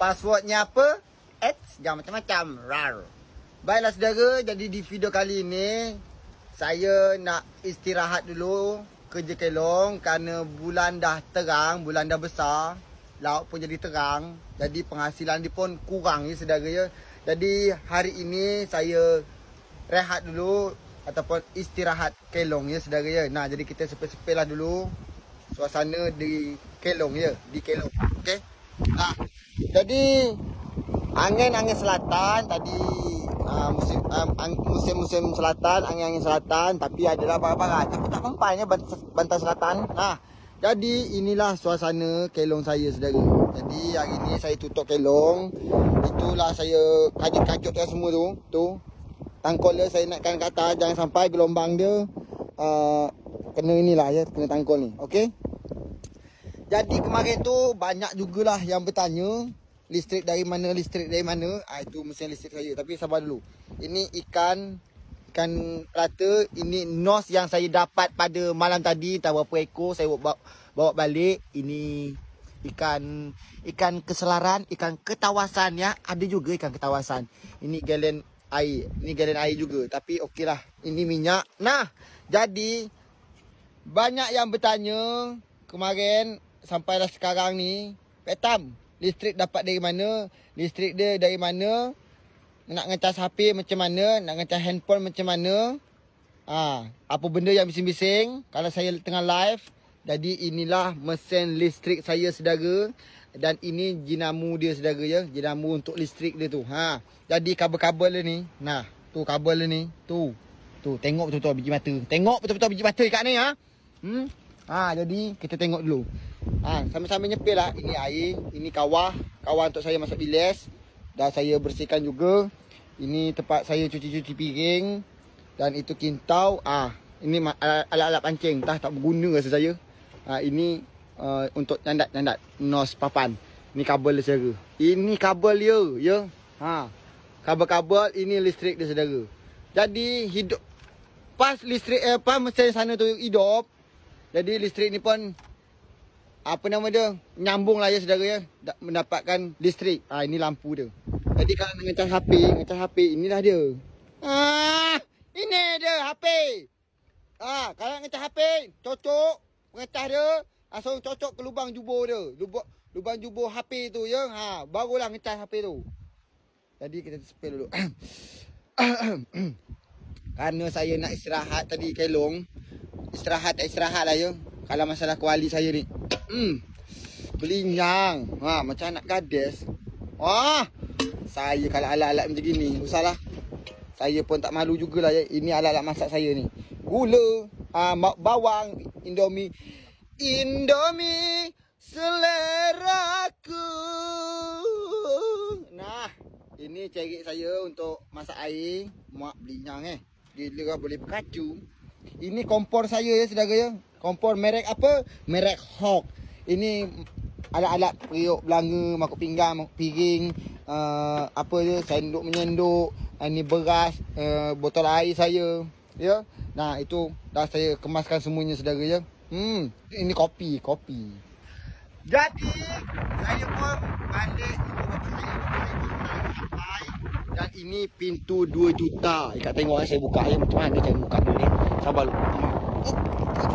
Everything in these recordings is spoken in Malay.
Passwordnya apa? Jangan macam-macam. Rar. Baiklah saudara, jadi di video kali ini saya nak istirahat dulu kerja kelong kerana bulan dah terang, bulan dah besar. Laut pun jadi terang. Jadi penghasilan dia pun kurang ya saudara ya. Jadi hari ini saya rehat dulu ataupun istirahat kelong ya saudara ya. Nah, jadi kita sepil-sepil lah dulu suasana di kelong ya, di kelong. Okey. Nah, jadi angin selatan tadi musim selatan, angin selatan, tapi adalah barat-barat. Tapi tak mempannya bantal selatan. Nah, jadi inilah suasana kelong saya saudara. Jadi hari ni saya tutup kelong. Itulah saya kajut-kajutkan semua tu. Tu. Tangkol dia saya naikkan ke atas, jangan sampai gelombang dia kena inilah ya, kena tangkol ni. Okey. Jadi kemarin tu banyak jugalah yang bertanya listrik dari mana. Itu mesin listrik saya. Tapi sabar dulu. Ini ikan rata. Ini nos yang saya dapat pada malam tadi. Tak berapa ekor saya bawa balik. Ini ikan keselaran, ikan ketawasan ya. Ada juga ikan ketawasan. Ini galen air. Ini galen air juga. Tapi okeylah. Ini minyak. Nah, jadi banyak yang bertanya kemarin sampailah sekarang ni. Petam, listrik dapat dari mana? Listrik dia dari mana? Nak ngecas HP macam mana? Nak ngecas handphone macam mana? Apa benda yang bising-bising kalau saya tengah live. Jadi inilah mesin listrik saya saudara. Dan ini jinamu dia saudara ya. Jinamu untuk listrik dia tu. Jadi kabel-kabel dia ni. Nah, tu kabel dia ni. Tu. Tengok betul-betul biji mata. Tengok betul-betul biji mata kat ni jadi kita tengok dulu. Sama-sama nyepil lah. Ini air, ini kawah untuk saya masak bilis. Dan saya bersihkan juga. Ini tempat saya cuci-cuci piring. Dan itu kintau. Ini alat-alat pancing. Tak berguna rasa saya. Ini untuk nyandat nos papan. Ini kabel dia saudara. Ini kabel dia ya. Kabel-kabel ini listrik dia saudara. Jadi hidup pas listrik mesin sana tu hidup. Jadi listrik ni pun apa nama dia? Nyambung lah ya saudara ya. Mendapatkan listrik. Ini lampu dia. Jadi kalau nak ngecas HP, inilah dia. Ini dia HP. Kalau nak ngecas HP, cocok ngecas dia, langsung cocok ke lubang jubur dia. Lubang jubur HP tu ya. Barulah ngecas HP tu. Jadi kita sepil dulu. Kerana saya nak istirahat tadi kelong. Istirahat lah ya. Kalau masalah kuali saya ni. Belinyang. Macam anak gadis. Saya kalau alat-alat macam gini, usahlah. Saya pun tak malu jugalah ya. Ini alat-alat masak saya ni. Gula, bawang, Indomie seleraku. Nah, ini cerik saya untuk masak air. Mak belinyang Gila boleh berkacu. Ini kompor saya ya saudara ya. Kompor merek apa? Merek Hawk. Ini alat-alat periuk belanga, mangkuk pinggang, mangkuk piring, apa je, senduk menyenduk. Ini beras, botol air saya. Ya. Nah, itu dah saya kemaskan semuanya saudara ya. Ini kopi. Jadi saya pun balik sampai. Dan ini pintu 2 juta. Ikat tengok saya buka macam mana saya buka ni. Sabar dulu.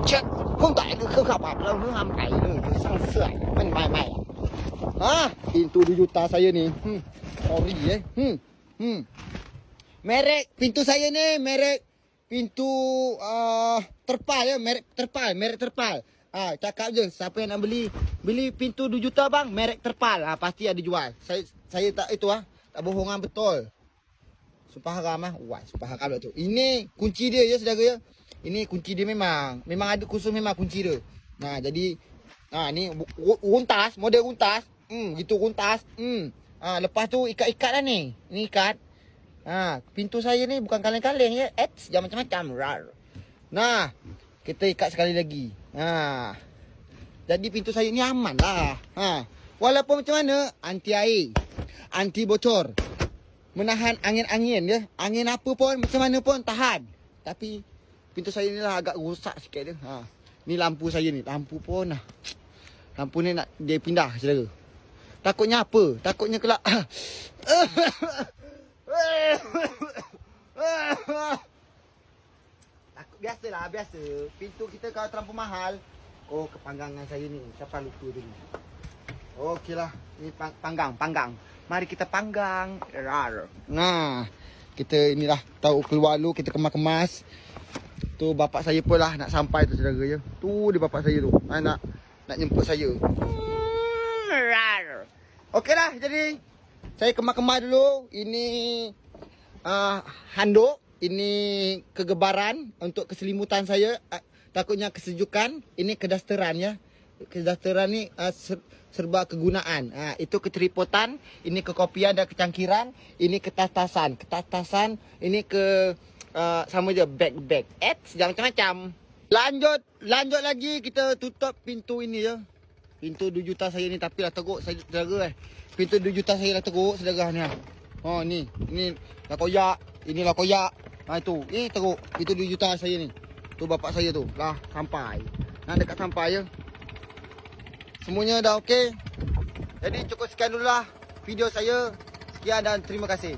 Cek. Không tại được không gặp đâu nó làm cày nữa sang sửa mai pintu 2 juta saya ni. Sorry merek pintu saya ni merek pintu terpal ya, merek terpal. Cakap je siapa yang nak beli pintu 2 juta bang, merek terpal. Pasti ada jual. Saya tak itu tak bohongan betul. Sumpah haram sumpah haram tu. Ini kunci dia ya saudara ya. Ini kunci dia memang ada khusus memang kunci dia. Nah, jadi ni runtas, model runtas. Gitu runtas. Lepas tu ikat-ikat lah ni. Ni ikat. Pintu saya ni bukan kaleng-kaleng ya. Jangan macam-macam. Rar. Nah, kita ikat sekali lagi. Jadi pintu saya ni aman lah. Walaupun macam mana, anti air, anti bocor, menahan angin-angin ya. Angin apa pun, macam mana pun tahan. Tapi pintu saya ni lah agak rosak sikit dia. Ni lampu saya ni. Lampu pun Lampu ni nak dia pindah saudara. Takutnya apa? Takutnya kelak. Takut biasalah, biasa. Pintu kita kalau terlampau mahal. Oh, kepanggangan saya ni. Siapa lupa dulu. Okeylah. Ni panggang. Mari kita panggang. Rar. Nah, kita inilah tahu keluar dulu, kita kemas-kemas. Tu bapak saya pun lah nak sampai tu saudara ya. Tu dia bapak saya tu. Nak jemput saya. Rar. Okeylah, jadi saya kemas-kemas dulu. Ini handuk. Ini kegebaran untuk keselimutan saya. Takutnya kesejukan. Ini kedasteran ya. Kedasteran ni serba kegunaan. Itu keteripotan. Ini kekopian dan kecangkiran. Ini ketatasan. Ketatasan. Ini ke sama je bag. Jangan macam-macam. Lanjut lagi. Kita tutup pintu ini ya. Pintu 2 juta saya ni. Tapi dah teruk saudara Pintu 2 juta saya dah teruk saudara ni. Oh ni. Ini dah koyak. Inilah koyak. Itu. Teruk. Pintu 2 juta saya ni. Tu bapak saya tu. Lah sampai. Dekat sampai ya. Semuanya dah okey. Jadi cukup sekian dulu lah video saya. Sekian dan terima kasih.